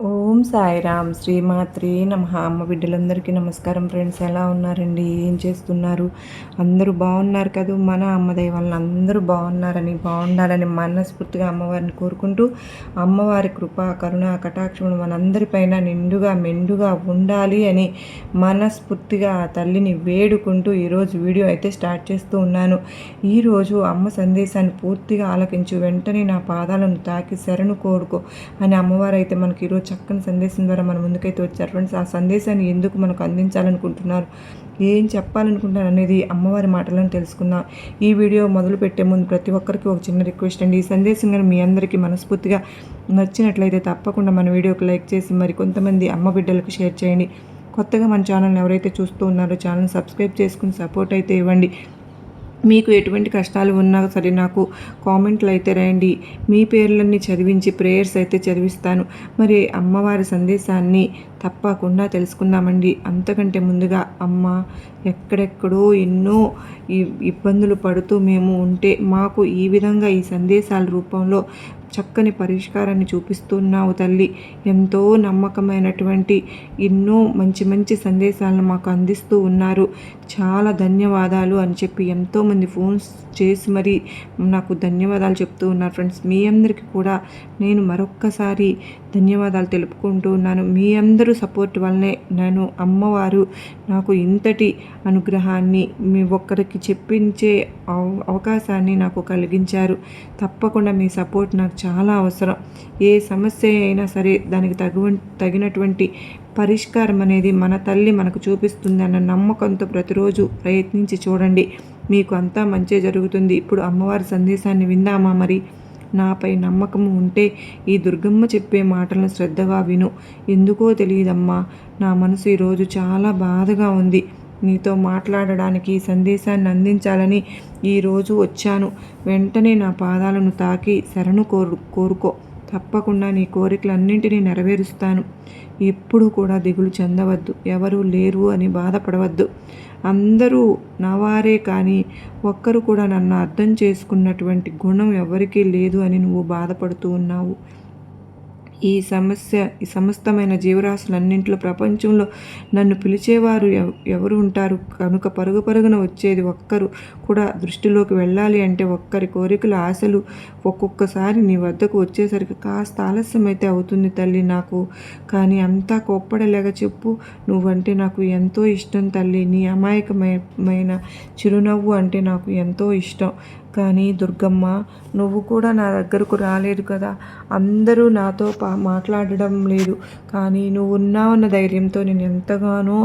ఓం సాయిరామ్ శ్రీమాత్రే నమః. అమ్మ బిడ్డలందరికీ నమస్కారం ఫ్రెండ్స్. ఎలా ఉన్నారండి? ఏం చేస్తున్నారు? అందరూ బాగున్నారు కదా? మన అమ్మ దయ వల్ల అందరూ బాగుండాలని మనస్ఫూర్తిగా అమ్మవారిని కోరుకుంటూ, అమ్మవారి కృప కరుణ కటాక్షములు మనందరిపైన నిండుగా మెండుగా ఉండాలి అని మనస్ఫూర్తిగా ఆ తల్లిని వేడుకుంటూ ఈరోజు వీడియో అయితే స్టార్ట్ చేస్తూ ఉన్నాను. ఈరోజు అమ్మ సందేశాన్ని పూర్తిగా ఆలకించు, వెంటనే నా పాదాలను తాకి శరణు కోరుకో అని అమ్మవారు అయితే మనకి ఈరోజు చక్కని సందేశం ద్వారా మన ముందుకైతే వచ్చారు ఫ్రెండ్స్. ఆ సందేశాన్ని ఎందుకు మనకు అందించాలనుకుంటున్నారు, ఏం చెప్పాలనుకుంటున్నారు అనేది అమ్మవారి మాటలను తెలుసుకుందాం. ఈ వీడియో మొదలు పెట్టే ముందు ప్రతి ఒక్కరికి ఒక చిన్న రిక్వెస్ట్ అండి. ఈ సందేశం కానీ మీ అందరికీ మనస్ఫూర్తిగా నచ్చినట్లయితే తప్పకుండా మన వీడియోకి లైక్ చేసి మరి కొంతమంది అమ్మ బిడ్డలకు షేర్ చేయండి. కొత్తగా మన ఛానల్ని ఎవరైతే చూస్తూ ఉన్నారో ఛానల్ సబ్స్క్రైబ్ చేసుకుని సపోర్ట్ అయితే ఇవ్వండి. మీకు ఎటువంటి కష్టాలు ఉన్నా సరే నాకు కామెంట్లు అయితే రాయండి. మీ పేర్లన్నీ చదివించి ప్రేయర్స్ అయితే చదివిస్తాను. మరి అమ్మవారి సందేశాన్ని తప్పకుండా తెలుసుకుందామండి. అంతకంటే ముందుగా అమ్మ ఎక్కడెక్కడో ఎన్నో ఇబ్బందులు పడుతూ మేము ఉంటే మాకు ఈ విధంగా ఈ సందేశాల రూపంలో చక్కని పరిష్కారాన్ని చూపిస్తున్నావు తల్లి. ఎంతో నమ్మకమైనటువంటి ఎన్నో మంచి మంచి సందేశాలను మాకు అందిస్తూ ఉన్నారు. చాలా ధన్యవాదాలు అని చెప్పి ఎంతోమంది ఫోన్స్ చేసి మరి నాకు ధన్యవాదాలు చెప్తూ ఉన్నారు ఫ్రెండ్స్. మీ అందరికీ కూడా నేను మరొక్కసారి ధన్యవాదాలు తెలుపుకుంటూ ఉన్నాను. మీ అందరూ సపోర్ట్ వల్లనే నేను అమ్మవారు నాకు ఇంతటి అనుగ్రహాన్ని మీ ఒక్కరికి చెప్పించే అవకాశాన్ని నాకు కలిగించారు. తప్పకుండా మీ సపోర్ట్ నాకు చాలా అవసరం. ఏ సమస్య అయినా సరే దానికి తగినటువంటి పరిష్కారం అనేది మన తల్లి మనకు చూపిస్తుంది అన్న నమ్మకంతో ప్రతిరోజు ప్రయత్నించి చూడండి. మీకు అంతా మంచి జరుగుతుంది. ఇప్పుడు అమ్మవారి సందేశాన్ని విందామా? మరి నాపై నమ్మకం ఉంటే ఈ దుర్గమ్మ చెప్పే మాటలను శ్రద్ధగా విను. ఎందుకో తెలియదమ్మా, నా మనసు ఈరోజు చాలా బాధగా ఉంది. నీతో మాట్లాడడానికి ఈ సందేశాన్ని అందించాలని ఈరోజు వచ్చాను. వెంటనే నా పాదాలను తాకి శరణు కోరుకో. తప్పకుండా నీ కోరికలన్నింటినీ నెరవేరుస్తాను. ఎప్పుడు కూడా దిగులు చెందవద్దు, ఎవరూ లేరు అని బాధపడవద్దు. అందరూ నావారే కానీ ఒక్కరు కూడా నన్ను అర్థం చేసుకున్నటువంటి గుణం ఎవరికీ లేదు అని నువ్వు బాధపడుతూ ఉన్నావు. ఈ సమస్తమైన జీవరాశులన్నింటిలో ప్రపంచంలో నన్ను పిలిచేవారు ఎవరు ఉంటారు? కనుక పరుగున వచ్చేది ఒక్కరు కూడా దృష్టిలోకి వెళ్ళాలి అంటే ఒక్కరి కోరికలు ఆశలు ఒక్కొక్కసారి నీ వద్దకు వచ్చేసరికి కాస్త ఆలస్యం అయితే అవుతుంది తల్లి నాకు. కానీ అంతా కోప్పడలేక చెప్పు. నువ్వంటే నాకు ఎంతో ఇష్టం తల్లి. నీ అమాయకమైన చిరునవ్వు అంటే నాకు ఎంతో ఇష్టం. కానీ దుర్గమ్మ, నువ్వు కూడా నా దగ్గరకు రాలేదు కదా. అందరూ నాతో మాట్లాడడం లేదు. కానీ నువ్వు ఉన్నావన్న ధైర్యంతో నేను ఎంతగానో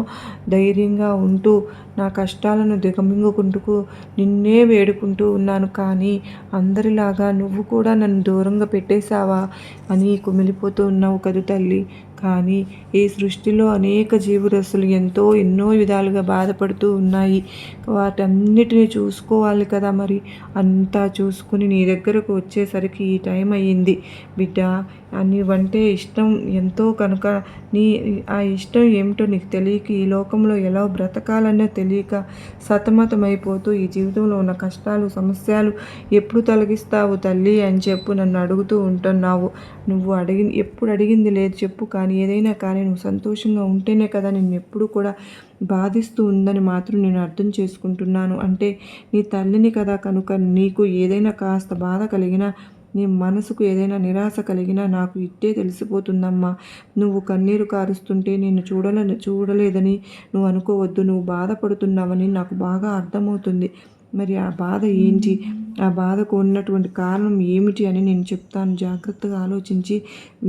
ధైర్యంగా ఉంటూ నా కష్టాలను దిగమింగుకుంటూ నిన్నే వేడుకుంటూ ఉన్నాను. కానీ అందరిలాగా నువ్వు కూడా నన్ను దూరంగా పెట్టేశావా అని కుమిలిపోతూ ఉన్నావు కదు తల్లి. కానీ ఈ సృష్టిలో అనేక జీవరాశులు ఎన్నో విధాలుగా బాధపడుతూ ఉన్నాయి. వాటన్నిటిని చూసుకోవాలి కదా. మరి అంతా చూసుకుని నీ దగ్గరకు వచ్చేసరికి ఈ టైం అయ్యింది బిడ్డ. నీవంటే ఇష్టం ఎంతో కనుక ఆ ఇష్టం ఏమిటో నీకు తెలియక ఈ లోకంలో ఎలా బ్రతకాలన్నో తెలియక సతమతమైపోతూ ఈ జీవితంలో ఉన్న కష్టాలు సమస్యలు ఎప్పుడు తొలగిస్తావు తల్లి అని చెప్పు నన్ను అడుగుతూ ఉంటున్నావు. నువ్వు ఎప్పుడు అడిగింది లేదు చెప్పు. కానీ ఏదైనా కానీ నువ్వు సంతోషంగా ఉంటేనే కదా నిన్ను ఎప్పుడు కూడా బాధిస్తూ ఉందని మాత్రం నేను అర్థం చేసుకుంటున్నాను. అంటే నీ తల్లిని కదా, కనుక నీకు ఏదైనా కాస్త బాధ కలిగినా, నీ మనసుకు ఏదైనా నిరాశ కలిగినా నాకు ఇట్టే తెలిసిపోతుందమ్మా. నువ్వు కన్నీరు కారుస్తుంటే నేను చూడలేదని నువ్వు అనుకోవద్దు. నువ్వు బాధపడుతున్నావని నాకు బాగా అర్థమవుతుంది. మరి ఆ బాధ ఏంటి, ఆ బాధకు ఉన్నటువంటి కారణం ఏమిటి అని నేను చెప్తాను. జాగ్రత్తగా ఆలోచించి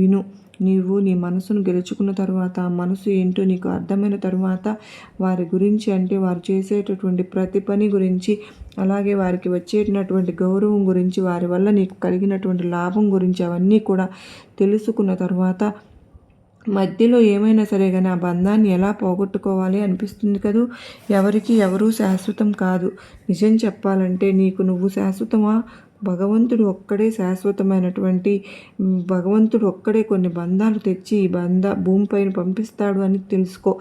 విను. నీవు నీ మనసును గెలుచుకున్న తర్వాత ఆ మనసు ఏంటో నీకు అర్థమైన తర్వాత వారి గురించి, అంటే వారు చేసేటటువంటి ప్రతి పని గురించి, అలాగే వారికి వచ్చేటటువంటి గౌరవం గురించి, వారి వల్ల నీకు కలిగినటువంటి లాభం గురించి అవన్నీ కూడా తెలుసుకున్న తర్వాత మధ్యలో ఏమైనా సరే కానీ ఆ బంధాన్ని ఎలా పోగొట్టుకోవాలి అనిపిస్తుంది కదూ. ఎవరికి ఎవరూ శాశ్వతం కాదు. నిజం చెప్పాలంటే నీకు నువ్వు శాశ్వతమా భగవంతుడు ఒక్కడే శాశ్వతమైనటువంటి భగవంతుడు ఒక్కడే కొన్ని బంధాలు తెచ్చి ఈ భూమిపైన పంపిస్తాడు అని తెలుసుకో.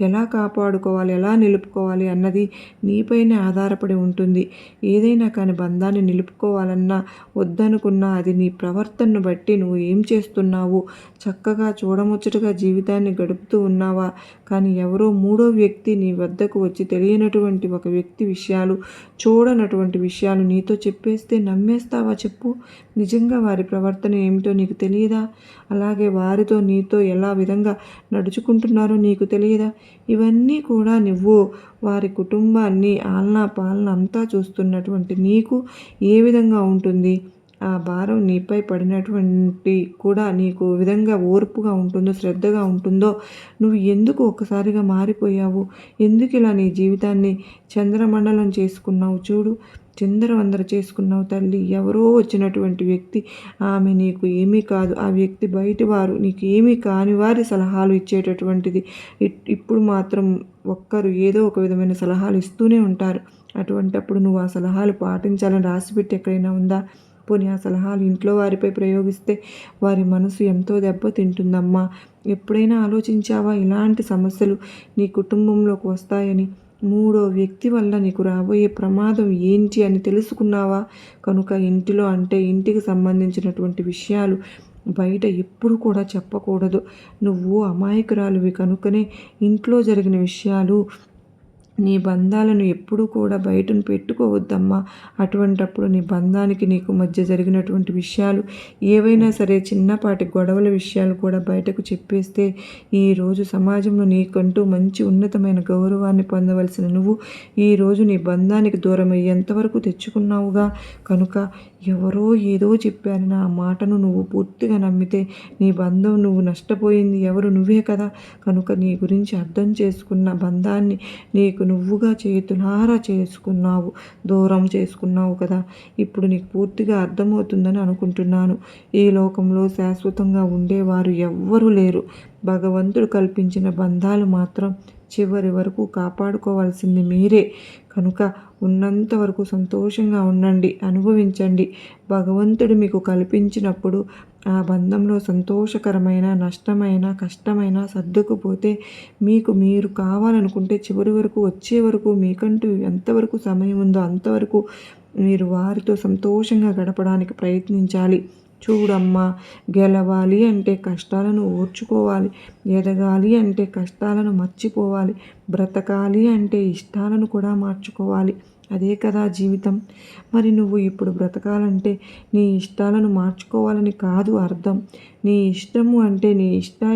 ఎలా కాపాడుకోవాలి, ఎలా నిలుపుకోవాలి అన్నది నీపైనే ఆధారపడి ఉంటుంది. ఏదైనా కానీ బంధాన్ని నిలుపుకోవాలన్నా వద్దనుకున్నా అది నీ ప్రవర్తనను బట్టి నువ్వు ఏం చేస్తున్నావు. చక్కగా చూడముచ్చటగా జీవితాన్ని గడుపుతూ ఉన్నావా, కానీ ఎవరో మూడో వ్యక్తి నీ వద్దకు వచ్చి తెలియనటువంటి ఒక వ్యక్తి విషయాలు, చూడనటువంటి విషయాలు నీతో చెప్పేస్తే నమ్మేస్తావా చెప్పు? నిజంగా వారి ప్రవర్తన ఏమిటో నీకు తెలియదా? అలాగే వారితో నీతో ఎలా విధంగా నడుచుకుంటున్నారో నీకు తెలియదా? ఇవన్నీ కూడా నువ్వు వారి కుటుంబాన్ని ఆలనా పాలన అంతా చూస్తున్నటువంటి నీకు ఏ విధంగా ఉంటుంది? ఆ భారం నీపై పడినటువంటి కూడా నీకు విధంగా ఓర్పుగా ఉంటుందో, శ్రద్ధగా ఉంటుందో? నువ్వు ఎందుకు ఒక్కసారిగా మారిపోయావు? ఎందుకు ఇలా నీ జీవితాన్ని చంద్రమండలం చేసుకున్నావు? చూడు, చిందరవందర చేసుకున్నావు తల్లి. ఎవరో వచ్చినటువంటి వ్యక్తి, ఆమె నీకు ఏమీ కాదు. ఆ వ్యక్తి బయటి వారు, నీకు ఏమీ కాని వారి సలహాలు ఇచ్చేటటువంటిది. ఇప్పుడు మాత్రం ఒక్కరు ఏదో ఒక విధమైన సలహాలు ఇస్తూనే ఉంటారు. అటువంటప్పుడు నువ్వు ఆ సలహాలు పాటించాలని రాసిపెట్టి ఎక్కడైనా ఉందా? పోనీ ఆ సలహాలు ఇంట్లో వారిపై ప్రయోగిస్తే వారి మనసు ఎంతో దెబ్బతింటుందమ్మా. ఎప్పుడైనా ఆలోచించావా ఇలాంటి సమస్యలు నీ కుటుంబంలోకి వస్తాయని? మూడో వ్యక్తి వల్ల నీకు రాబోయే ప్రమాదం ఏంటి అని తెలుసుకున్నావా? కనుక ఇంటిలో అంటే ఇంటికి సంబంధించినటువంటి విషయాలు బయట ఎప్పుడు కూడా చెప్పకూడదు. నువ్వు అమాయకురాలివి కనుకనే ఇంట్లో జరిగిన విషయాలు, నీ బంధాలను ఎప్పుడూ కూడా బయటను పెట్టుకోవద్దమ్మా. అటువంటప్పుడు నీ బంధానికి నీకు మధ్య జరిగినటువంటి విషయాలు ఏవైనా సరే, చిన్నపాటి గొడవల విషయాలు కూడా బయటకు చెప్పేస్తే ఈరోజు సమాజంలో నీకంటూ మంచి ఉన్నతమైన గౌరవాన్ని పొందవలసిన నువ్వు ఈరోజు నీ బంధానికి దూరం అయ్యేంతవరకు తెచ్చుకున్నావుగా. కనుక ఎవరో ఏదో చెప్పారని ఆ మాటను నువ్వు పూర్తిగా నమ్మితే నీ బంధం నువ్వు నష్టపోయింది ఎవరు? నువ్వే కదా. కనుక నీ గురించి అర్థం చేసుకున్న బంధాన్ని నీకు నువ్వుగా చేతులారా చేసుకున్నావు, దూరం చేసుకున్నావు కదా. ఇప్పుడు నీకు పూర్తిగా అర్థమవుతుందని అనుకుంటున్నాను. ఈ లోకంలో శాశ్వతంగా ఉండేవారు ఎవ్వరూ లేరు. భగవంతుడు కల్పించిన బంధాలు మాత్రం చివరి వరకు కాపాడుకోవాల్సింది మీరే. కనుక ఉన్నంత వరకు సంతోషంగా ఉండండి, అనుభవించండి. భగవంతుడు మీకు కల్పించినప్పుడు ఆ బంధంలో సంతోషకరమైన, నష్టమైన, కష్టమైన సర్దుకుపోతే మీకు మీరు కావాలనుకుంటే చివరి వరకు వచ్చే వరకు మీకంటూ ఎంతవరకు సమయం ఉందో అంతవరకు మీరు వారితో సంతోషంగా గడపడానికి ప్రయత్నించాలి. చూడమ్మా, గెలవాలి అంటే కష్టాలను ఓర్చుకోవాలి, ఎదగాలి అంటే కష్టాలను మర్చిపోవాలి, బ్రతకాలి అంటే ఇష్టాలను కూడా మార్చుకోవాలి. అదే కదా జీవితం. మరి నువ్వు ఇప్పుడు బ్రతకాలంటే నీ ఇష్టాలను మార్చుకోవాలని కాదు అర్థం. నీ ఇష్టము అంటే నీ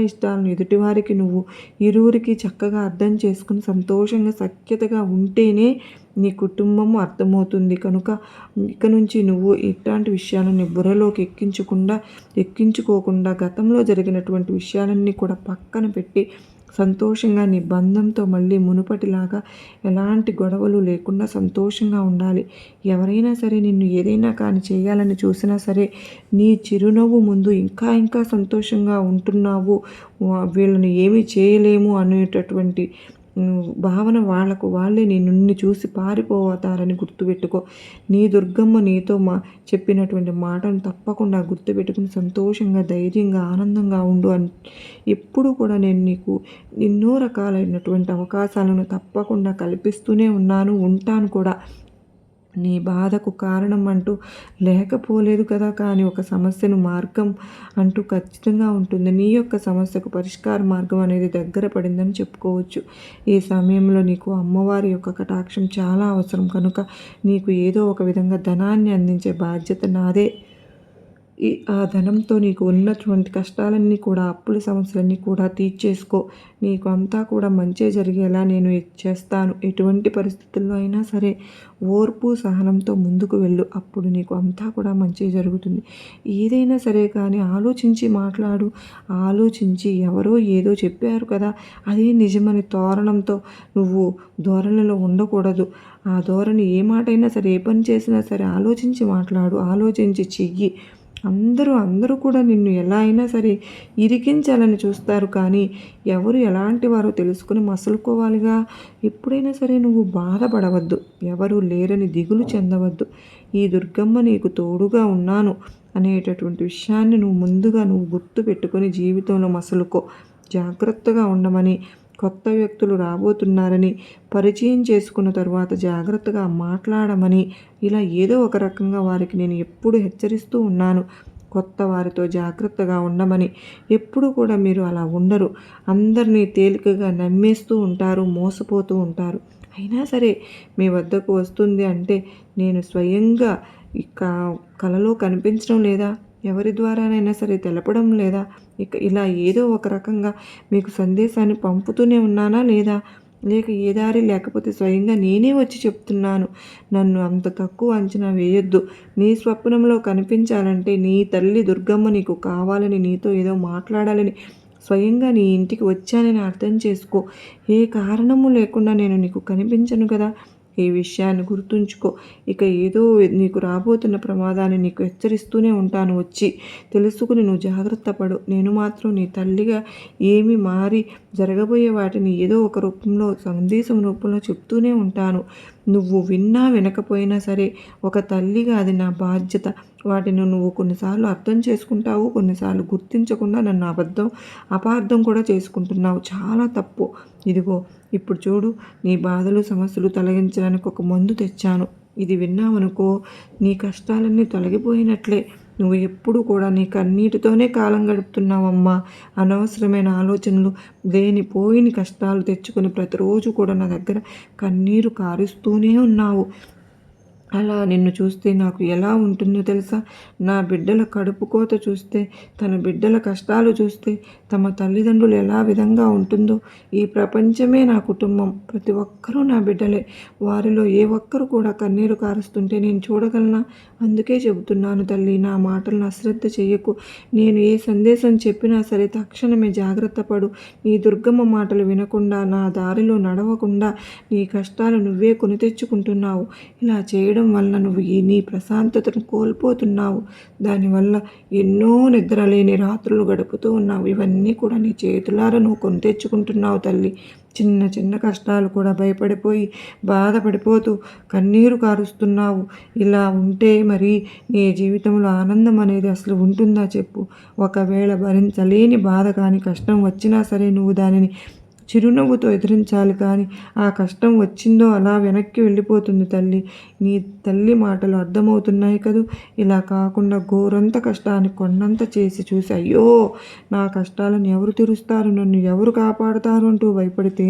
ఇష్టాలను ఎదుటివారికి నువ్వు ఇరువురికి చక్కగా అర్థం చేసుకుని సంతోషంగా సఖ్యతగా ఉంటేనే నీ కుటుంబము అర్థమవుతుంది. కనుక ఇక నుంచి నువ్వు ఇట్లాంటి విషయాలను నీ బుర్రలోకి ఎక్కించుకోకుండా గతంలో జరిగినటువంటి విషయాలన్నీ కూడా పక్కన పెట్టి సంతోషంగా నీ బంధంతో మళ్ళీ మునుపటిలాగా ఎలాంటి గొడవలు లేకుండా సంతోషంగా ఉండాలి. ఎవరైనా సరే నిన్ను ఏదైనా కానీ చేయాలని చూసినా సరే నీ చిరునవ్వు ముందు ఇంకా ఇంకా సంతోషంగా ఉంటున్నావు, వీళ్ళని ఏమీ చేయలేము అనేటటువంటి భావన వాళ్ళకు వాళ్ళే నిన్ను చూసి పారిపోతారని గుర్తుపెట్టుకో. నీ దుర్గమ్మ నీతో చెప్పినటువంటి మాటను తప్పకుండా గుర్తుపెట్టుకుని సంతోషంగా, ధైర్యంగా, ఆనందంగా ఉండు అని ఎప్పుడు కూడా నేను నీకు ఎన్నో రకాలైనటువంటి అవకాశాలను తప్పకుండా కల్పిస్తూనే ఉంటాను కూడా. నీ బాధకు కారణం అంటూ లేకపోలేదు కదా. కానీ ఒక సమస్యను మార్గం అంటూ ఖచ్చితంగా ఉంటుంది. నీ యొక్క సమస్యకు పరిష్కార మార్గం అనేది దగ్గర పడిందని చెప్పుకోవచ్చు. ఈ సమయంలో నీకు అమ్మవారి యొక్క కటాక్షం చాలా అవసరం. కనుక నీకు ఏదో ఒక విధంగా ధనాన్ని అందించే బాధ్యత నాదే. ఆ ధనంతో నీకు ఉన్నటువంటి కష్టాలన్నీ కూడా, అప్పుల సమస్యలన్నీ కూడా తీర్చేసుకో. నీకు అంతా కూడా మంచి జరిగేలా నేను చేస్తాను. ఎటువంటి పరిస్థితుల్లో అయినా సరే ఓర్పు సహనంతో ముందుకు వెళ్ళు. అప్పుడు నీకు అంతా కూడా మంచి జరుగుతుంది. ఏదైనా సరే కానీ ఆలోచించి మాట్లాడు. ఆలోచించి ఎవరో ఏదో చెప్పారు కదా అదే నిజమని తోరణంతో నువ్వు ధోరణిలో ఉండకూడదు. ఆ ధోరణి ఏ మాట అయినా సరే, ఏ పని చేసినా సరే ఆలోచించి మాట్లాడు, ఆలోచించి చెయ్యి. అందరూ కూడా నిన్ను ఎలా అయినా సరే ఇరికించాలని చూస్తారు, కానీ ఎవరు ఎలాంటి వారో తెలుసుకుని మసులుకోవాలిగా. ఎప్పుడైనా సరే నువ్వు బాధపడవద్దు, ఎవరు లేరని దిగులు చెందవద్దు. ఈ దుర్గమ్మ నీకు తోడుగా ఉన్నాను అనేటటువంటి విషయాన్ని ముందుగా గుర్తు పెట్టుకొని జీవితంలో మసులుకో. జాగ్రత్తగా ఉండమని, కొత్త వ్యక్తులు రాబోతున్నారని, పరిచయం చేసుకున్న తర్వాత జాగ్రత్తగా మాట్లాడమని, ఇలా ఏదో ఒక రకంగా వారికి నేను ఎప్పుడు హెచ్చరిస్తూ ఉన్నాను. కొత్త వారితో జాగ్రత్తగా ఉండమని. ఎప్పుడు కూడా మీరు అలా ఉండరు. అందరినీ తేలికగా నమ్మేస్తూ ఉంటారు, మోసపోతూ ఉంటారు. అయినా సరే మీ వద్దకు వస్తుంది అంటే నేను స్వయంగా ఇక కలలో కనిపించడం లేదా, ఎవరి ద్వారానైనా సరే తెలపడం లేదా, ఇక ఇలా ఏదో ఒక రకంగా మీకు సందేశాన్ని పంపుతూనే ఉన్నానా లేదా, లేక ఏ దారి లేకపోతే స్వయంగా నేనే వచ్చి చెప్తున్నాను. నన్ను అంత తక్కువ అంచనా వేయొద్దు. నీ స్వప్నంలో కనిపించాలంటే నీ తల్లి దుర్గమ్మ నీకు కావాలని, నీతో ఏదో మాట్లాడాలని స్వయంగా నీ ఇంటికి వచ్చానని అర్థం చేసుకో. ఏ కారణము లేకుండా నేను నీకు కనిపించను కదా. ఈ విషయాన్ని గుర్తుంచుకో. ఇక ఏదో నీకు రాబోతున్న ప్రమాదాన్ని నీకు హెచ్చరిస్తూనే ఉంటాను వచ్చి. తెలుసుకుని నువ్వు జాగ్రత్త పడు. నేను మాత్రం నీ తల్లిగా ఏమి మారి జరగబోయే వాటిని ఏదో ఒక రూపంలో, సందేశం రూపంలో చెప్తూనే ఉంటాను. నువ్వు విన్నా వినకపోయినా సరే ఒక తల్లిగా అది నా బాధ్యత. వాటిని నువ్వు కొన్నిసార్లు అర్థం చేసుకుంటావు, కొన్నిసార్లు గుర్తించకుండా నన్ను అపార్థం కూడా చేసుకుంటున్నావు. చాలా తప్పు. ఇదిగో ఇప్పుడు చూడు, నీ బాధలు సమస్యలు తొలగించడానికి ఒక మందు తెచ్చాను. ఇది విన్నావనుకో, నీ కష్టాలన్నీ తొలగిపోయినట్లే. నువ్వు ఎప్పుడు కూడా నీ కన్నీటితోనే కాలం గడుపుతున్నావమ్మా. అనవసరమైన ఆలోచనలు, లేనిపోయిన కష్టాలు తెచ్చుకొని ప్రతిరోజు కూడా నా దగ్గర కన్నీరు కారుస్తూనే ఉన్నావు. అలా నిన్ను చూస్తే నాకు ఎలా ఉంటుందో తెలుసా? నా బిడ్డల కడుపు కోత చూస్తే, తన బిడ్డల కష్టాలు చూస్తే, తమ తల్లిదండ్రులు ఎలా విధంగా ఉంటుందో. ఈ ప్రపంచమే నా కుటుంబం. ప్రతి ఒక్కరూ నా బిడ్డలే. వారిలో ఏ ఒక్కరు కూడా కన్నీరు కారుస్తుంటే నేను చూడగలనా? అందుకే చెబుతున్నాను తల్లి, నా మాటలను అశ్రద్ధ చెయ్యకు. నేను ఏ సందేశం చెప్పినా సరే తక్షణమే జాగ్రత్త పడు. నీ దుర్గమ్మ మాటలు వినకుండా, నా దారిలో నడవకుండా నీ కష్టాలు నువ్వే కొని తెచ్చుకుంటున్నావు. ఇలా చేయడం వల్ల నువ్వు నీ ప్రశాంతతను కోల్పోతున్నావు. దానివల్ల ఎన్నో నిద్రలేని రాత్రులు గడుపుతూ ఉన్నావు. ఇవన్నీ కూడా నీ చేతులారా నువ్వు కొని తెచ్చుకుంటున్నావు తల్లి. చిన్న చిన్న కష్టాలు కూడా భయపడిపోయి బాధపడిపోతూ కన్నీరు కారుస్తున్నావు. ఇలా ఉంటే మరి నీ జీవితంలో ఆనందం అనేది అసలు ఉంటుందా చెప్పు? ఒకవేళ భరించలేని బాధ కానీ కష్టం వచ్చినా సరే నువ్వు దానిని చిరునవ్వుతో ఎదిరించాలి, కానీ ఆ కష్టం వచ్చిందో అలా వెనక్కి వెళ్ళిపోతుంది తల్లి. నీ తల్లి మాటలు అర్థమవుతున్నాయి కదూ. ఇలా కాకుండా ఘోరంత కష్టాన్ని కొండంత చేసి చూసి, అయ్యో నా కష్టాలను ఎవరు తీరుస్తారు, నన్ను ఎవరు కాపాడుతారు అంటూ భయపడితే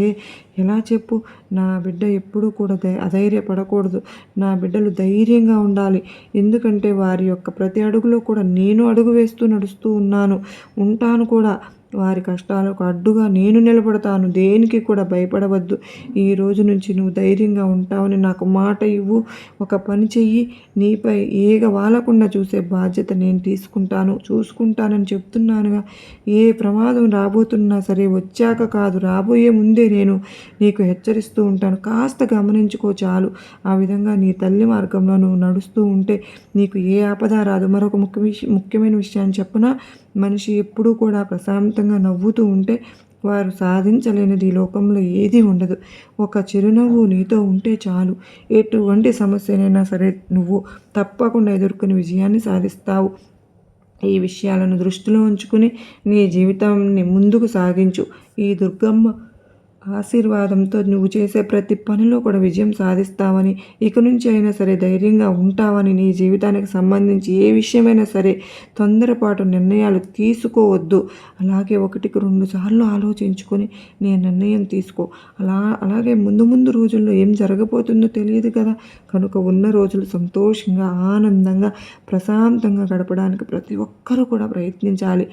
ఎలా చెప్పు? నా బిడ్డ ఎప్పుడూ కూడా అధైర్యపడకూడదు. నా బిడ్డలు ధైర్యంగా ఉండాలి. ఎందుకంటే వారి యొక్క ప్రతి అడుగులో కూడా నేను అడుగు వేస్తూ నడుస్తూ ఉంటాను కూడా. వారి కష్టాలకు అడ్డుగా నేను నిలబడతాను. దేనికి కూడా భయపడవద్దు. ఈ రోజు నుంచి నువ్వు ధైర్యంగా ఉంటావని నాకు మాట ఇవ్వు. ఒక పని చెయ్యి. నీపై ఏగ వాలకుండా చూసే బాధ్యత నేను చూసుకుంటానని చెప్తున్నానుగా. ఏ ప్రమాదం రాబోతున్నా సరే వచ్చాక కాదు, రాబోయే ముందే నేను నీకు హెచ్చరిస్తూ ఉంటాను. కాస్త గమనించుకో చాలు. ఆ విధంగా నీ తల్లి మార్గంలో నువ్వు నడుస్తూ ఉంటే నీకు ఏ ఆపద రాదు. మరొక ముఖ్యమైన విషయాన్ని చెప్పనా? మనిషి ఎప్పుడూ కూడా ప్రశాంతంగా నవ్వుతూ ఉంటే వారు సాధించలేనిది ఈ లోకంలో ఏదీ ఉండదు. ఒక చిరునవ్వు నీతో ఉంటే చాలు. ఎటువంటి సమస్యనైనా సరే నువ్వు తప్పకుండా ఎదుర్కొని విజయాన్ని సాధిస్తావు. ఈ విషయాలను దృష్టిలో ఉంచుకుని నీ జీవితాన్ని ముందుకు సాగించు. ఈ దుర్గమ్మ ఆశీర్వాదంతో నువ్వు చేసే ప్రతి పనిలో కూడా విజయం సాధిస్తావని, ఇక నుంచి అయినా సరే ధైర్యంగా ఉంటావని, నీ జీవితానికి సంబంధించి ఏ విషయమైనా సరే తొందరపాటు నిర్ణయాలు తీసుకోవద్దు. అలాగే 1-2 సార్లు ఆలోచించుకొని నీ నిర్ణయం తీసుకో. అలాగే ముందు రోజుల్లో ఏం జరగబోతుందో తెలియదు కదా. కనుక ఉన్న రోజులు సంతోషంగా, ఆనందంగా, ప్రశాంతంగా గడపడానికి ప్రతి ఒక్కరూ కూడా ప్రయత్నించాలి.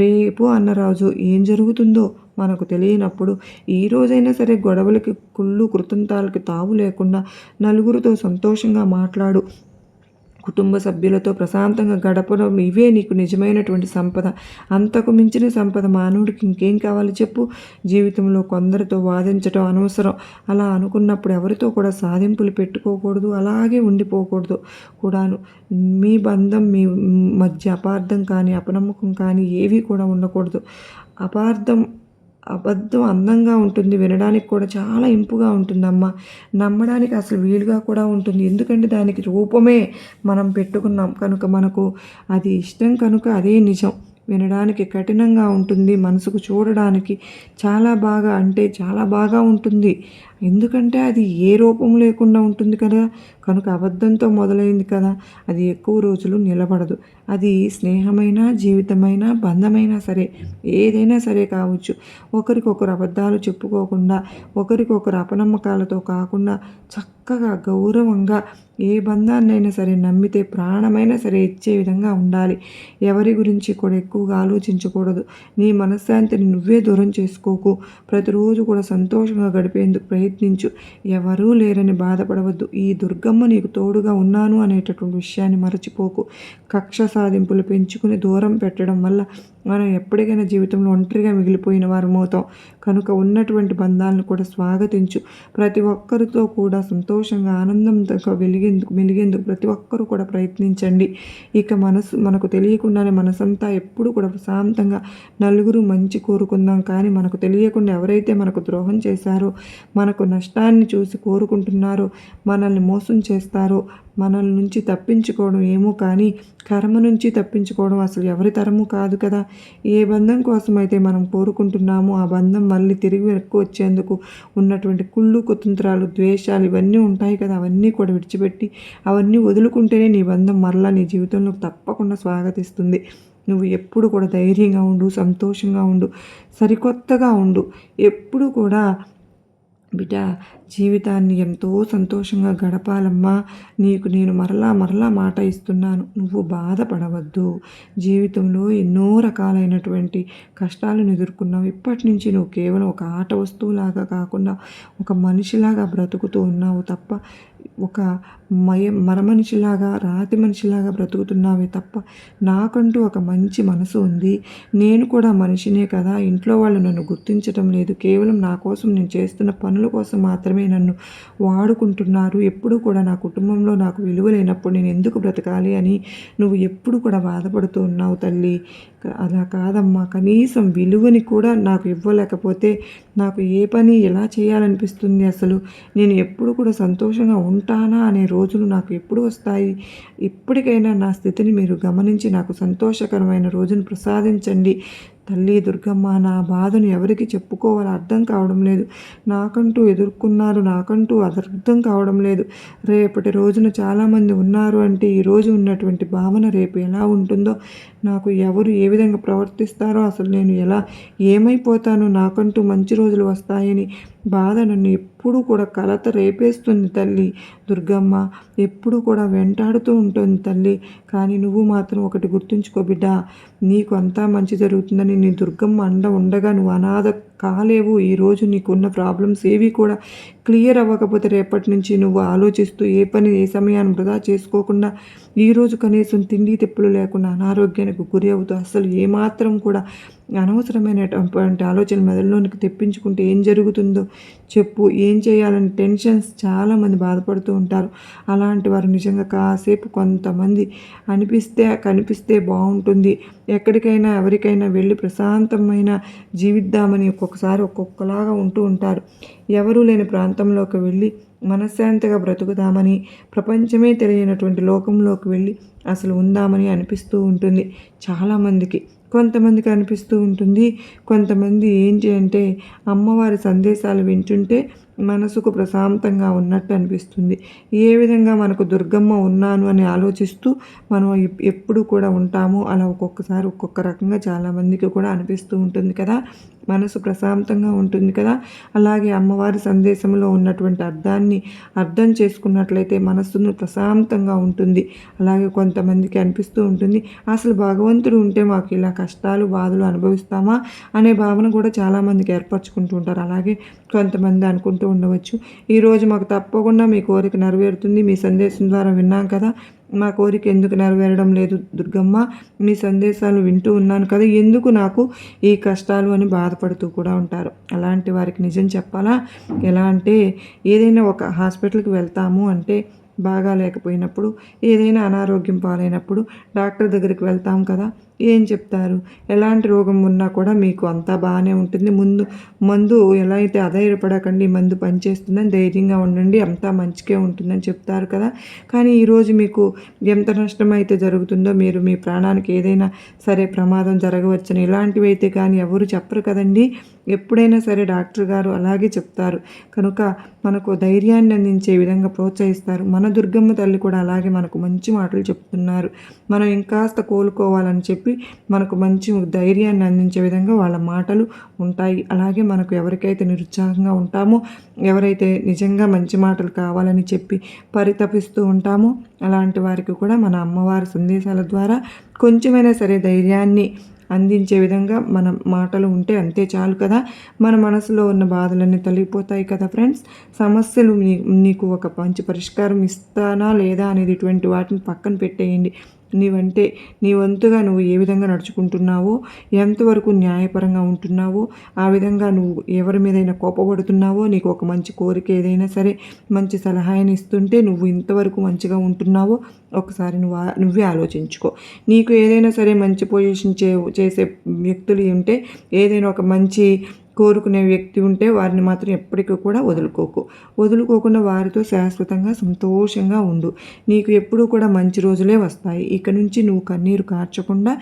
రేపు అన్న రోజు ఏం జరుగుతుందో మనకు తెలియనప్పుడు ఈ రోజైనా సరే గొడవలకి, కుళ్ళు, కృతంతాలకి తావు లేకుండా నలుగురితో సంతోషంగా మాట్లాడు. కుటుంబ సభ్యులతో ప్రశాంతంగా గడపడం ఇవే నీకు నిజమైనటువంటి సంపద. అంతకు మించిన సంపద మానవుడికి ఇంకేం కావాలి చెప్పు? జీవితంలో కొందరితో వాదించడం అనవసరం. అలా అనుకున్నప్పుడు ఎవరితో కూడా సాధింపులు పెట్టుకోకూడదు, అలాగే ఉండిపోకూడదు కూడాను. మీ బంధం మీ మధ్య అపార్థం కానీ, అపనమ్మకం కానీ ఏవి కూడా ఉండకూడదు. అబద్ధం అందంగా ఉంటుంది, వినడానికి కూడా చాలా ఇంపుగా ఉంటుందమ్మా. నమ్మడానికి అసలు వీలుగా కూడా ఉంటుంది. ఎందుకంటే దానికి రూపమే మనం పెట్టుకున్నాం కనుక మనకు అది ఇష్టం కనుక అదే నిజం. వినడానికి కఠినంగా ఉంటుంది, మనసుకు చూడడానికి చాలా బాగా ఉంటుంది. ఎందుకంటే అది ఏ రూపం లేకుండా ఉంటుంది కదా, కనుక అబద్ధంతో మొదలైంది కదా, అది ఎక్కువ రోజులు నిలబడదు. అది స్నేహమైనా, జీవితమైనా, బంధమైనా సరే, ఏదైనా సరే కావచ్చు. ఒకరికొకరు అబద్ధాలు చెప్పుకోకుండా, ఒకరికొకరు అపనమ్మకాలతో కాకుండా చక్కగా గౌరవంగా ఏ బంధాన్నైనా సరే నమ్మితే ప్రాణమైనా సరే ఇచ్చే విధంగా ఉండాలి. ఎవరి గురించి కూడా ఎక్కువగా ఆలోచించకూడదు. నీ మనశ్శాంతిని నువ్వే దూరం చేసుకోకు. ప్రతిరోజు కూడా సంతోషంగా గడిపేందుకు ప్రయత్నించు. ఎవరూ లేరని బాధపడవద్దు. ఈ దుర్గమ్మ నీకు తోడుగా ఉన్నాను అనేటటువంటి విషయాన్ని మరచిపోకు. కక్ష సాధింపులు పెంచుకుని దూరం పెట్టడం వల్ల మనం ఎప్పటికైనా జీవితంలో ఒంటరిగా మిగిలిపోయిన వారమవుతాం. కనుక ఉన్నటువంటి బంధాలను కూడా స్వాగతించు. ప్రతి ఒక్కరితో కూడా సంతోషంగా, ఆనందంతో మెలిగేందుకు ప్రతి ఒక్కరూ కూడా ప్రయత్నించండి. ఇక మనకు తెలియకుండానే మనసంతా ఎప్పుడు కూడా ప్రశాంతంగా నలుగురు మంచి కోరుకుందాం. కానీ మనకు తెలియకుండా ఎవరైతే మనకు ద్రోహం చేశారో, మనకు నష్టాన్ని చూసి కోరుకుంటున్నారో, మనల్ని మోసం చేస్తారో, మనల్ నుంచి తప్పించుకోవడం ఏమో కానీ కర్మ నుంచి తప్పించుకోవడం అసలు ఎవరి తరము కాదు కదా. ఏ బంధం కోసమైతే మనం కోరుకుంటున్నామో ఆ బంధం మళ్ళీ తిరిగి వెనక్కి వచ్చేందుకు ఉన్నటువంటి కుళ్ళు, కుతంత్రాలు, ద్వేషాలు ఇవన్నీ ఉంటాయి కదా, అవన్నీ కూడా విడిచిపెట్టి అవన్నీ వదులుకుంటేనే నీ బంధం మరలా నీ జీవితంలో తప్పకుండా స్వాగతిస్తుంది. నువ్వు ఎప్పుడు కూడా ధైర్యంగా ఉండు, సంతోషంగా ఉండు, సరికొత్తగా ఉండు. ఎప్పుడు కూడా బిడ్డ జీవితాన్ని ఎంతో సంతోషంగా గడపాలమ్మా. నీకు నేను మరలా మాట ఇస్తున్నాను. నువ్వు బాధపడవద్దు. జీవితంలో ఎన్నో రకాలైనటువంటి కష్టాలను ఎదుర్కొన్నావు. ఇప్పటి నుంచి నువ్వు కేవలం ఒక ఆట వస్తువులాగా కాకుండా ఒక మనిషిలాగా బ్రతుకుతూ ఉన్నావు తప్ప ఒక మరమనిషిలాగా, రాతి మనిషిలాగా బ్రతుకుతున్నావే తప్ప నాకంటూ ఒక మంచి మనసు ఉంది. నేను కూడా మనిషినే కదా. ఇంట్లో వాళ్ళు నన్ను గుర్తించటం లేదు. కేవలం నా కోసం నేను చేస్తున్న పనుల కోసం మాత్రమే నన్ను వాడుకుంటున్నారు. ఎప్పుడు కూడా నా కుటుంబంలో నాకు విలువ లేనప్పుడు నేను ఎందుకు బ్రతకాలి అని నువ్వు ఎప్పుడు కూడా బాధపడుతూ ఉన్నావు తల్లి. అలా కాదమ్మా. కనీసం విలువని కూడా నాకు ఇవ్వలేకపోతే నాకు ఏ పని ఎలా చేయాలనిపిస్తుంది? అసలు నేను ఎప్పుడు కూడా సంతోషంగా ఉంటానా అనే రోజులు నాకు ఎప్పుడు వస్తాయి? ఇప్పటికైనా నా స్థితిని మీరు గమనించి నాకు సంతోషకరమైన రోజును ప్రసాదించండి. తల్లి దుర్గమ్మ, నా బాధను ఎవరికి చెప్పుకోవాలో అర్థం కావడం లేదు. నాకంటూ ఎదుర్కొన్నారు, నాకంటూ అర్థం కావడం లేదు. రేపటి రోజున చాలామంది ఉన్నారు అంటే ఈరోజు ఉన్నటువంటి భావన రేపు ఎలా ఉంటుందో, నాకు ఎవరు ఏ విధంగా ప్రవర్తిస్తారో, అసలు నేను ఏమైపోతానో, నాకంటూ మంచి రోజులు వస్తాయని బాధ నన్ను ఎప్పుడూ కూడా కలత రేపేస్తుంది తల్లి దుర్గమ్మ. ఎప్పుడు కూడా వెంటాడుతూ ఉంటుంది తల్లి. కానీ నువ్వు మాత్రం ఒకటి గుర్తుంచుకో బిడ్డ, నీకు అంతా మంచి జరుగుతుందని నీ దుర్గమ్మ అండ ఉండగా నువ్వు అనాథ కాలేవు. ఈరోజు నీకున్న ప్రాబ్లమ్స్ ఏవి కూడా క్లియర్ అవ్వకపోతే రేపటి నుంచి నువ్వు ఆలోచిస్తూ ఏ పని ఏ సమయాన్ని వృధా చేసుకోకుండా ఈరోజు కనీసం తిండి తిప్పులు లేకుండా అనారోగ్యానికి గురి అవుతూ అసలు ఏమాత్రం కూడా అనవసరమైనటువంటి ఆలోచన మెదడులోనికి తెప్పించుకుంటే ఏం జరుగుతుందో చెప్పు. ఏం చేయాలని టెన్షన్స్ చాలామంది బాధపడుతూ ఉంటారు. అలాంటి వారు నిజంగా కాసేపు కొంతమంది కనిపిస్తే బాగుంటుంది. ఎక్కడికైనా ఎవరికైనా వెళ్ళి ప్రశాంతమైన జీవిద్దామని ఒక్కొక్కసారి ఒక్కొక్కలాగా ఉంటూ ఉంటారు. ఎవరూ లేని ప్రాంతంలోకి వెళ్ళి మనశ్శాంతిగా బ్రతుకుదామని, ప్రపంచమే తెలియనటువంటి లోకంలోకి వెళ్ళి అసలు ఉందామని అనిపిస్తూ ఉంటుంది చాలామందికి. కొంతమందికి అనిపిస్తూ ఉంటుంది. కొంతమంది ఏంటి అంటే అమ్మవారి సందేశాలు వింటుంటే మనసుకు ప్రశాంతంగా ఉన్నట్టు అనిపిస్తుంది. ఏ విధంగా మనకు దుర్గమ్మ ఉన్నాను అని ఆలోచిస్తూ మనం ఎప్పుడు కూడా ఉంటామో అలా ఒక్కొక్కసారి ఒక్కొక్క రకంగా చాలామందికి కూడా అనిపిస్తూ ఉంటుంది కదా. మనసు ప్రశాంతంగా ఉంటుంది కదా. అలాగే అమ్మవారి సందేశంలో ఉన్నటువంటి అర్థం చేసుకున్నట్లయితే మనస్సును ప్రశాంతంగా ఉంటుంది. అలాగే కొంతమందికి అనిపిస్తూ ఉంటుంది, అసలు భగవంతుడు ఉంటే మాకు ఇలా కష్టాలు బాధలు అనుభవిస్తామా అనే భావన కూడా చాలామందికి ఏర్పరచుకుంటూ ఉంటారు. అలాగే కొంతమంది అనుకుంటూ ఉండవచ్చు. ఈరోజు మాకు తప్పకుండా మీ కోరిక నెరవేరుతుంది, మీ సందేశం ద్వారా విన్నాం కదా, మా కోరిక ఎందుకు నెరవేరడం లేదు దుర్గమ్మ, మీ సందేశాలు వింటూ ఉన్నాను కదా, ఎందుకు నాకు ఈ కష్టాలు అని బాధపడుతూ కూడా ఉంటారు. అలాంటి వారికి నిజం చెప్పాలా? ఎలా అంటే, ఏదైనా ఒక హాస్పిటల్కి వెళ్తాము అంటే బాగా లేకపోయినప్పుడు, ఏదైనా అనారోగ్యం పాలైనప్పుడు డాక్టర్ దగ్గరికి వెళ్తాం కదా, ఏం చెప్తారు? ఎలాంటి రోగం ఉన్నా కూడా మీకు అంతా బాగానే ఉంటుంది, మందు ఎలా అయితే అధైర్యపడకండి, మందు పనిచేస్తుందని ధైర్యంగా ఉండండి, అంతా మంచిగా ఉంటుందని చెప్తారు కదా. కానీ ఈరోజు మీకు ఎంత నష్టం అయితే జరుగుతుందో, మీరు మీ ప్రాణానికి ఏదైనా సరే ప్రమాదం జరగవచ్చని ఇలాంటివి అయితే కానీ ఎవరు చెప్పరు కదండి. ఎప్పుడైనా సరే డాక్టర్ గారు అలాగే చెప్తారు. కనుక మనకు ధైర్యాన్ని అందించే విధంగా ప్రోత్సహిస్తారు. మన దుర్గమ్మ తల్లి కూడా అలాగే మనకు మంచి మాటలు చెప్తున్నారు. మనం ఇంకాస్త కోలుకోవాలని చెప్పి మనకు మంచి ధైర్యాన్ని అందించే విధంగా వాళ్ళ మాటలు ఉంటాయి. అలాగే మనకు ఎవరికైతే నిరుత్సాహంగా ఉంటామో, ఎవరైతే నిజంగా మంచి మాటలు కావాలని చెప్పి పరితపిస్తూ ఉంటామో, అలాంటి వారికి కూడా మన అమ్మవారి సందేశాల ద్వారా కొంచెమైనా సరే ధైర్యాన్ని అందించే విధంగా మన మాటలు ఉంటే అంతే చాలు కదా. మన మనసులో ఉన్న బాధలన్నీ తొలగిపోతాయి కదా ఫ్రెండ్స్. సమస్యలు నీకు ఒక మంచి పరిష్కారం ఇస్తానా లేదా అనేది ఇటువంటి వాటిని పక్కన పెట్టేయండి. నీ వంతుగా నువ్వు ఏ విధంగా నడుచుకుంటున్నావో, ఎంతవరకు న్యాయపరంగా ఉంటున్నావో, ఆ విధంగా నువ్వు ఎవరి మీదైనా కోపపడుతున్నావో, నీకు ఒక మంచి కోరిక ఏదైనా సరే మంచి సలహాని ఇస్తుంటే నువ్వు ఇంతవరకు మంచిగా ఉంటున్నావో ఒకసారి నువ్వే ఆలోచించుకో. నీకు ఏదైనా సరే మంచి పొజిషన్ చేసే వ్యక్తులు ఉంటే, ఏదైనా ఒక మంచి కోరుకునే వ్యక్తి ఉంటే వారిని మాత్రం ఎప్పటికీ కూడా వదులుకోకుండా వారితో శాశ్వతంగా సంతోషంగా ఉండు. నీకు ఎప్పుడూ కూడా మంచి రోజులే వస్తాయి. ఇక నుంచి నువ్వు కన్నీరు కార్చకుండా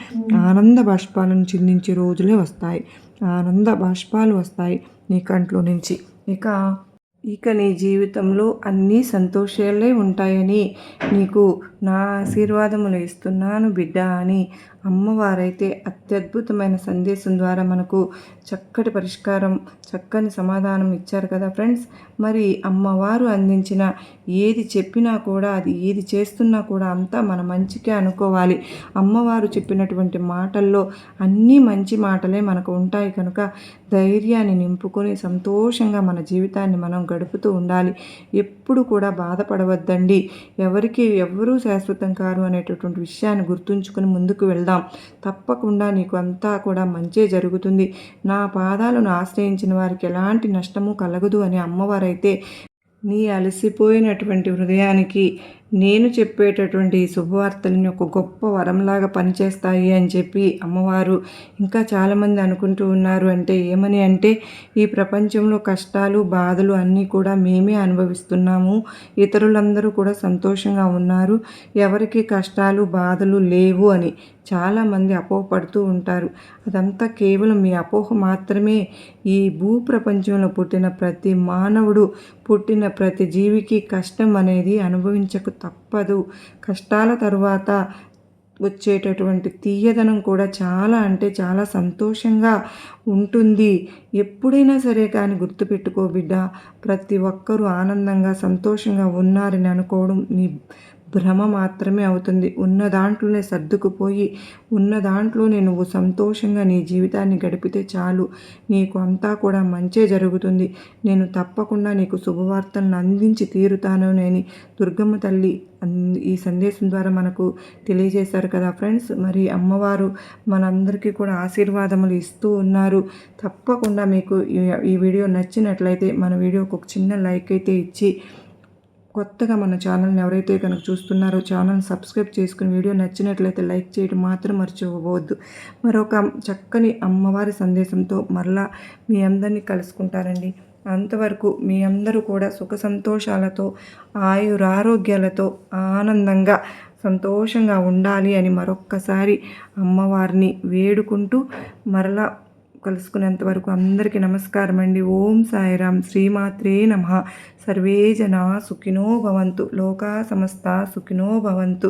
ఆనంద బాష్పాలను చిందించే రోజులే వస్తాయి. ఆనంద బాష్పాలు వస్తాయి నీ కంట్లో నుంచి. ఇక నీ జీవితంలో అన్నీ సంతోషాలే ఉంటాయని నీకు నా ఆశీర్వాదములు ఇస్తున్నాను బిడ్డ అని అమ్మవారైతే అత్యద్భుతమైన సందేశం ద్వారా మనకు చక్కటి పరిష్కారం, చక్కని సమాధానం ఇచ్చారు కదా ఫ్రెండ్స్. మరి అమ్మవారు అందించిన ఏది చెప్పినా కూడా, అది ఏది చేస్తున్నా కూడా అంతా మన మంచికే అనుకోవాలి. అమ్మవారు చెప్పినటువంటి మాటల్లో అన్నీ మంచి మాటలే మనకు ఉంటాయి కనుక ధైర్యాన్ని నింపుకొని సంతోషంగా మన జీవితాన్ని మనం గడుపుతూ ఉండాలి. ఎప్పుడు కూడా బాధపడవద్దండి. ఎవరూ శాశ్వతం కారు అనేటటువంటి విషయాన్ని గుర్తుంచుకొని ముందుకు వెళ్దాం. తప్పకుండా నీకు అంతా కూడా మంచే జరుగుతుంది. నా పాదాలను ఆశ్రయించిన వారికి ఎలాంటి నష్టము కలగదు అని అమ్మవారైతే నీ అలసిపోయినటువంటి హృదయానికి నేను చెప్పేటటువంటి శుభవార్తలని ఒక గొప్ప వరంలాగా పనిచేస్తాయి అని చెప్పి అమ్మవారు ఇంకా చాలామంది అనుకుంటూ ఉన్నారు. ఏమని అంటే, ఈ ప్రపంచంలో కష్టాలు బాధలు అన్నీ కూడా మేమే అనుభవిస్తున్నాము, ఇతరులందరూ కూడా సంతోషంగా ఉన్నారు, ఎవరికి కష్టాలు బాధలు లేవు అని చాలామంది అపోహపడుతూ ఉంటారు. అదంతా కేవలం మీ అపోహ మాత్రమే. ఈ భూప్రపంచంలో పుట్టిన ప్రతి మానవుడు, పుట్టిన ప్రతి జీవికి కష్టం అనేది అనుభవించక తప్పదు. కష్టాల తరువాత వచ్చేటటువంటి తీయదనం కూడా చాలా అంటే చాలా సంతోషంగా ఉంటుంది. ఎప్పుడైనా సరే కానీ గుర్తుపెట్టుకో బిడ్డ, ప్రతి ఒక్కరూ ఆనందంగా సంతోషంగా ఉన్నారని అనుకోవడం నీ భ్రమ మాత్రమే అవుతుంది. ఉన్న దాంట్లోనే సర్దుకుపోయి, ఉన్న దాంట్లోనే నువ్వు సంతోషంగా నీ జీవితాన్ని గడిపితే చాలు, నీకు అంతా కూడా మంచే జరుగుతుంది. నేను తప్పకుండా నీకు శుభవార్తలను అందించి తీరుతాను అని దుర్గమ్మ తల్లి ఈ సందేశం ద్వారా మనకు తెలియజేశారు కదా ఫ్రెండ్స్. మరి అమ్మవారు మనందరికీ కూడా ఆశీర్వాదములు ఇస్తూ ఉన్నారు. తప్పకుండా మీకు ఈ వీడియో నచ్చినట్లయితే మన వీడియోకి ఒక చిన్న లైక్ అయితే ఇచ్చి, కొత్తగా మన ఛానల్ని ఎవరైతే కనుక చూస్తున్నారో ఛానల్ని సబ్స్క్రైబ్ చేసుకుని, వీడియో నచ్చినట్లయితే లైక్ చేయడం మాత్రం మర్చిపోవద్దు. మరొక చక్కని అమ్మవారి సందేశంతో మరలా మీ అందరినీ కలుసుకుంటారండి. అంతవరకు మీ అందరూ కూడా సుఖ సంతోషాలతో, ఆయురారోగ్యాలతో ఆనందంగా సంతోషంగా ఉండాలి అని మరొక్కసారి అమ్మవారిని వేడుకుంటూ మరలా కలుసుకునేంత వరకు అందరికీ నమస్కారం అండి. ఓం సాయిరాం. శ్రీమాత్రే నమః. సర్వే జనా సుఖినో భవంతు. లోకా సమస్త సుఖినో భవంతు.